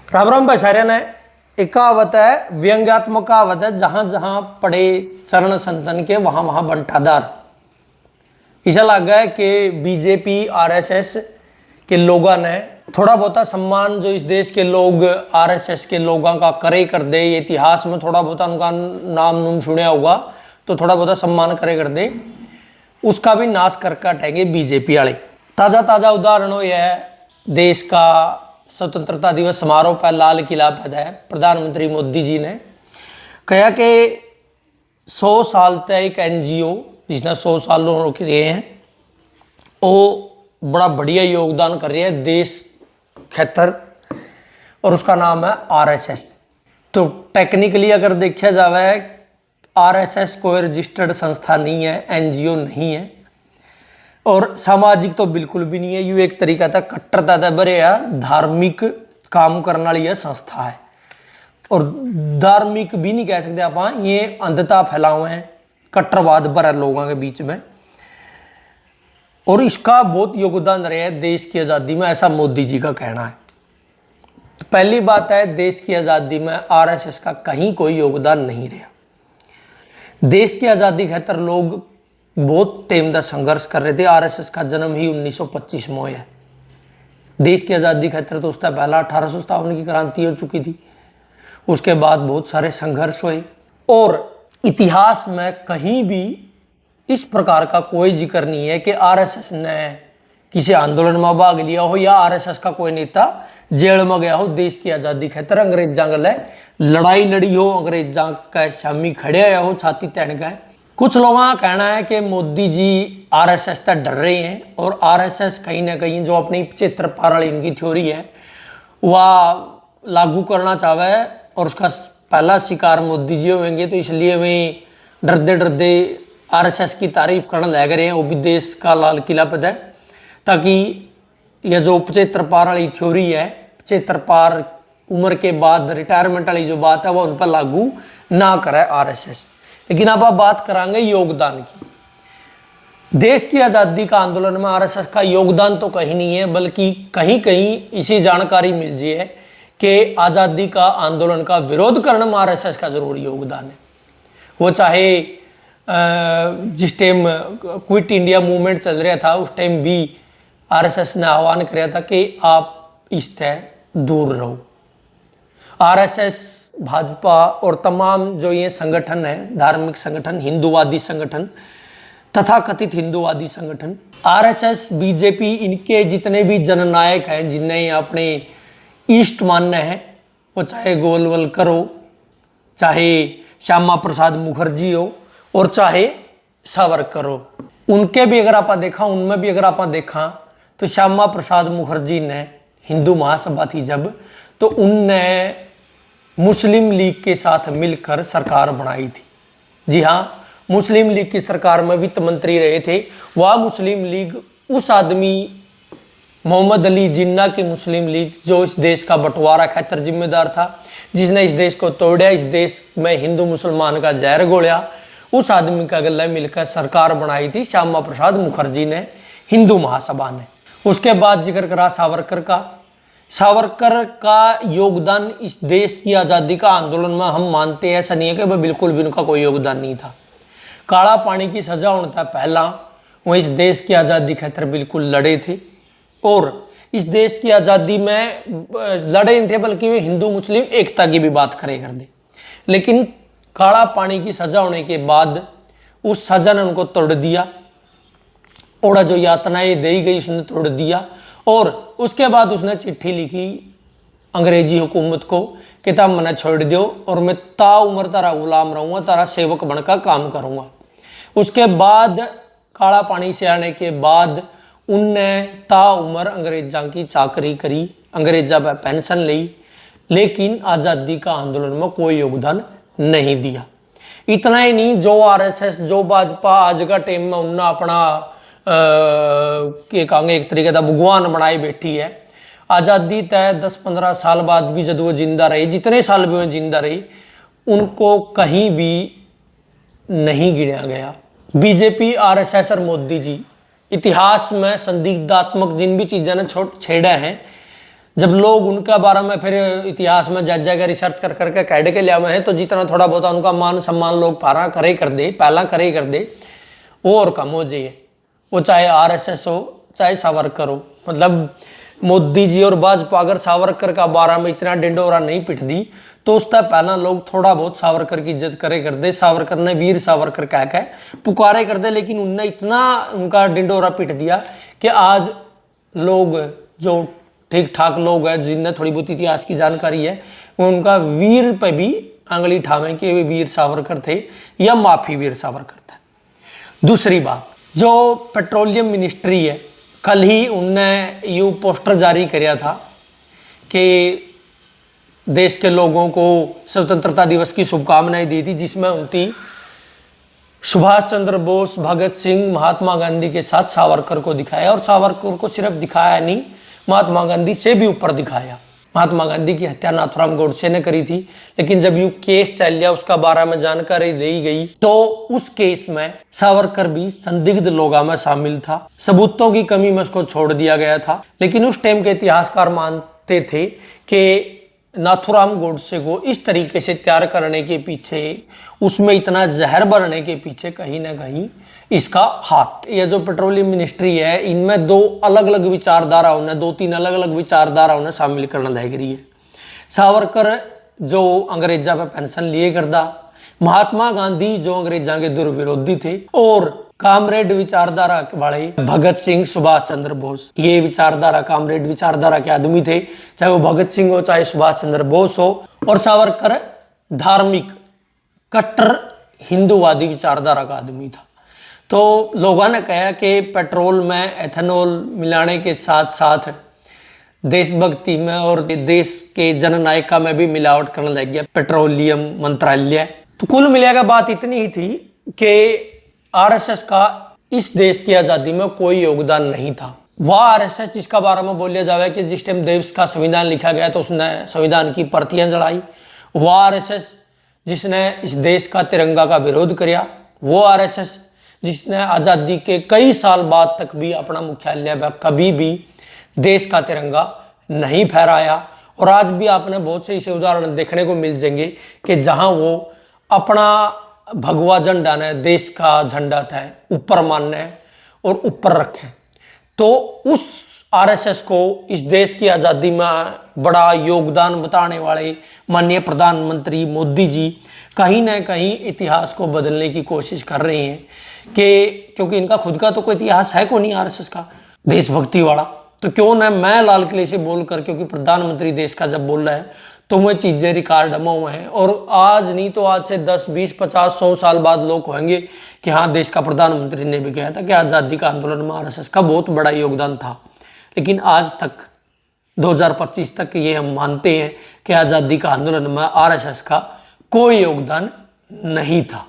राम राम भाषार्य ने एक कहावत है, व्यंग्यात्मक कहावत है, जहां जहां पड़े चरण संतन के वहां वहां बंटाधार। ऐसा लगा है कि बीजेपी आरएसएस के लोगों ने थोड़ा बहुत सम्मान जो इस देश के लोग आरएसएस के लोगों का करे कर दे, इतिहास में थोड़ा बहुत उनका नाम नूम सुना होगा तो थोड़ा बहुत सम्मान करे कर दे, उसका भी नाश कर काटेंगे बीजेपी वाले। ताज़ा ताज़ा उदाहरण हो यह देश का स्वतंत्रता दिवस समारोह पर लाल किला पर है, प्रधानमंत्री मोदी जी ने कहा कि 100 साल तक एक एनजीओ जिसने 100 साल हो रहे हैं वो बड़ा बढ़िया योगदान कर रही है देश खातर, और उसका नाम है आरएसएस। तो टेक्निकली अगर देखा जाए आरएसएस कोई रजिस्टर्ड संस्था नहीं है, एनजीओ नहीं है, और सामाजिक तो बिल्कुल भी नहीं है। यू एक तरीका था कट्टरता भरे धार्मिक काम करने वाली यह संस्था है, और धार्मिक भी नहीं कह सकते आप, ये अंधता फैलाओ हैं, कट्टरवाद भरा लोगों के बीच में, और इसका बहुत योगदान रहा है देश की आज़ादी में, ऐसा मोदी जी का कहना है। तो पहली बात है, देश की आज़ादी में आरएसएस का कहीं कोई योगदान नहीं रहा। देश की आज़ादी खातर लोग बहुत टाइम का संघर्ष कर रहे थे। आरएसएस का जन्म ही 1925 में है। देश की आज़ादी खातर तो उसका पहला 1857 की क्रांति हो चुकी थी, उसके बाद बहुत सारे संघर्ष हुए, और इतिहास में कहीं भी इस प्रकार का कोई जिक्र नहीं है कि आरएसएस ने किसी आंदोलन में भाग लिया हो या आरएसएस का कोई नेता जेल में गया हो देश की आज़ादी खातर, अंग्रेजों गले लड़ाई लड़ी हो, अंग्रेजों का शामी खड़े आया हो, छाती तैन गए। कुछ लोगों का कहना है कि मोदी जी आरएसएस से डर रहे हैं, और आरएसएस कहीं ना कहीं जो अपनी 75 पार वाली इनकी थ्योरी है वह लागू करना चाहे, और उसका पहला शिकार मोदी जी होंगे, तो इसलिए वे डरते डरते आरएसएस की तारीफ करने लग रहे हैं, वो भी देश का लाल किला पर है, ताकि यह जो 75 पार वाली थ्योरी है, 75 पार उम्र के बाद रिटायरमेंट वाली जो बात है वह उन पर लागू ना करे आरएसएस। लेकिन अब आप बात करांगे योगदान की। देश की आज़ादी का आंदोलन में आरएसएस का योगदान तो कहीं नहीं है, बल्कि कहीं कहीं इसी जानकारी मिल जी है कि आज़ादी का आंदोलन का विरोध करने में आरएसएस का जरूर योगदान है। वो चाहे जिस टाइम क्विट इंडिया मूवमेंट चल रहा था उस टाइम भी आरएसएस ने आह्वान किया था कि आप इससे दूर रहो। आरएसएस, भाजपा और तमाम जो ये संगठन है, धार्मिक संगठन, हिंदूवादी संगठन, तथाकथित हिंदूवादी संगठन, आरएसएस, बीजेपी, इनके जितने भी जननायक हैं जिन्हें अपने ईस्ट मानना है, वो चाहे गोलवलकर हो, चाहे श्यामा प्रसाद मुखर्जी हो, और चाहे सावरकर हो, उनके भी अगर आप देखा, उनमें भी अगर आप देखा तो श्यामा प्रसाद मुखर्जी ने हिंदू महासभा थी जब, तो उनने मुस्लिम लीग के साथ मिलकर सरकार बनाई थी। जी हाँ, मुस्लिम लीग की सरकार में वित्त मंत्री रहे थे। वह मुस्लिम लीग उस आदमी मोहम्मद अली जिन्ना की मुस्लिम लीग जो इस देश का बंटवारा खातर जिम्मेदार था, जिसने इस देश को तोड़ा, इस देश में हिंदू मुसलमान का जहर घोड़ा, उस आदमी का गले मिलकर सरकार बनाई थी श्यामा प्रसाद मुखर्जी ने, हिंदू महासभा ने। उसके बाद जिक्र करा सावरकर का। सावरकर का योगदान इस देश की आज़ादी का आंदोलन में हम मानते हैं, ऐसा नहीं है कि वह बिल्कुल भी उनका कोई योगदान नहीं था। काला पानी की सजा होने था पहला वो इस देश की आज़ादी खातर बिल्कुल लड़े थे, और इस देश की आज़ादी में लड़े नहीं थे बल्कि वे हिंदू मुस्लिम एकता की भी बात करे कर दे। लेकिन काला पानी की सजा होने के बाद उस सजा ने उनको तोड़ दिया, और जो यातनाएं दी गई उसने तोड़ दिया, और उसके बाद उसने चिट्ठी लिखी अंग्रेजी हुकूमत को कि तुम मना छोड़ दो और मैं ताउम्र तारा गुलाम रहूँगा, तारा सेवक बनकर काम करूँगा। उसके बाद काला पानी से आने के बाद उनने ताउम्र अंग्रेज़ों की चाकरी करी, अंग्रेजा पर पेंशन ली, लेकिन आज़ादी का आंदोलन में कोई योगदान नहीं दिया। इतना ही नहीं, जो आरएसएस, जो भाजपा आज का टाइम में उनने अपना के कहेंगे एक तरीके का भगवान बनाई बैठी है। आज़ादी तय 10-15 साल बाद भी जब वो जिंदा रही, जितने साल भी वो जिंदा रही, उनको कहीं भी नहीं गिना गया। बीजेपी, आरएसएस और मोदी जी इतिहास में संदिग्धात्मक जिन भी चीज़ों ने छेड़ा है, जब लोग उनका बारे में फिर इतिहास में जा जाकर रिसर्च कर करके कैड के लिया हुए हैं, तो जितना थोड़ा बहुत उनका मान सम्मान लोग पारा करे कर दे, पहला करे कर दे, वो और कम हो जाइए। वो चाहे आरएसएस हो चाहे सावरकर हो। मतलब मोदी जी और भाजपा अगर सावरकर का बारे में इतना डिंडोरा नहीं पिट दी, तो उसका पहला लोग थोड़ा बहुत सावरकर की इज्जत करे कर दे, सावरकर ने वीर सावरकर कह के पुकारे कर दे। लेकिन उनने इतना उनका डिंडोरा पिट दिया कि आज लोग जो ठीक ठाक लोग हैं, जिनने थोड़ी बहुत इतिहास की जानकारी है, वो उनका वीर पे भी आंगली ठावे कि वे वीर सावरकर थे या माफी वीर सावरकर थे। दूसरी बात, जो पेट्रोलियम मिनिस्ट्री है, कल ही उनने यू पोस्टर जारी किया था कि देश के लोगों को स्वतंत्रता दिवस की शुभकामनाएं दी थी, जिसमें उनकी सुभाष चंद्र बोस, भगत सिंह, महात्मा गांधी के साथ सावरकर को दिखाया। और सावरकर को सिर्फ दिखाया नहीं, महात्मा गांधी से भी ऊपर दिखाया। महात्मा गांधी की हत्या नाथूराम गोडसे ने करी थी, लेकिन जब यू केस चल गया, उसका बारे में जानकारी दी गई, तो उस केस में सावरकर भी संदिग्ध लोगों में शामिल था। सबूतों की कमी में उसको छोड़ दिया गया था। लेकिन उस टाइम के इतिहासकार मानते थे कि नाथूराम गोडसे को इस तरीके से तैयार करने के पीछे, उसमें इतना जहर भरने के पीछे कहीं ना कहीं इसका हाथ। यह जो पेट्रोलियम मिनिस्ट्री है, इनमें दो अलग अलग विचारधाराओं ने, दो तीन अलग अलग विचारधाराओं ने शामिल करना लग रही है। सावरकर जो अंग्रेजा पे पेंशन लिए करदा, महात्मा गांधी जो अंग्रेजा के दुर्विरोधी थे, और कामरेड विचारधारा वाले भगत सिंह, सुभाष चंद्र बोस, ये विचारधारा कामरेड विचारधारा के आदमी थे, चाहे वो भगत सिंह हो चाहे सुभाष चंद्र बोस हो। और सावरकर धार्मिक कट्टर हिंदूवादी विचारधारा का आदमी था। तो लोगों ने कहा कि पेट्रोल में एथेनॉल मिलाने के साथ साथ देशभक्ति में और देश के जननायका में भी मिलावट करने लग गया पेट्रोलियम मंत्रालय। तो कुल मिलाकर बात इतनी ही थी कि आरएसएस का इस देश की आज़ादी में कोई योगदान नहीं था। वह आरएसएस जिसका बारे में बोलिया जावे कि जिस टाइम देश का संविधान लिखा गया तो उसने संविधान की प्रतियां जलाई, वह आरएसएस जिसने इस देश का तिरंगा का विरोध किया, वो आरएसएस जिसने आज़ादी के कई साल बाद तक भी अपना मुख्यालय पर कभी भी देश का तिरंगा नहीं फहराया। और आज भी आपने बहुत से ऐसे उदाहरण देखने को मिल जाएंगे कि जहां वो अपना भगवा झंडा ने, देश का झंडा था, ऊपर मानने और ऊपर रखें। तो उस आरएसएस को इस देश की आज़ादी में बड़ा योगदान बताने वाले माननीय प्रधानमंत्री मोदी जी कहीं ना कहीं इतिहास को बदलने की कोशिश कर रहे हैं कि क्योंकि इनका खुद का तो कोई इतिहास है को नहीं आरएसएस का देशभक्ति वाला, तो क्यों ना मैं लाल किले से बोलकर, क्योंकि प्रधानमंत्री देश का जब बोल रहा है तो वह चीज़ें रिकॉर्ड हुए हैं। और आज नहीं तो आज से 10, 20, 50, 100 साल बाद लोग कहेंगे कि हाँ, देश का प्रधानमंत्री ने भी कहा था कि आज़ादी का आंदोलन में आरएसएस का बहुत बड़ा योगदान था। लेकिन आज तक 2025 तक ये हम मानते हैं कि आज़ादी का आंदोलन में आरएसएस का कोई योगदान नहीं था।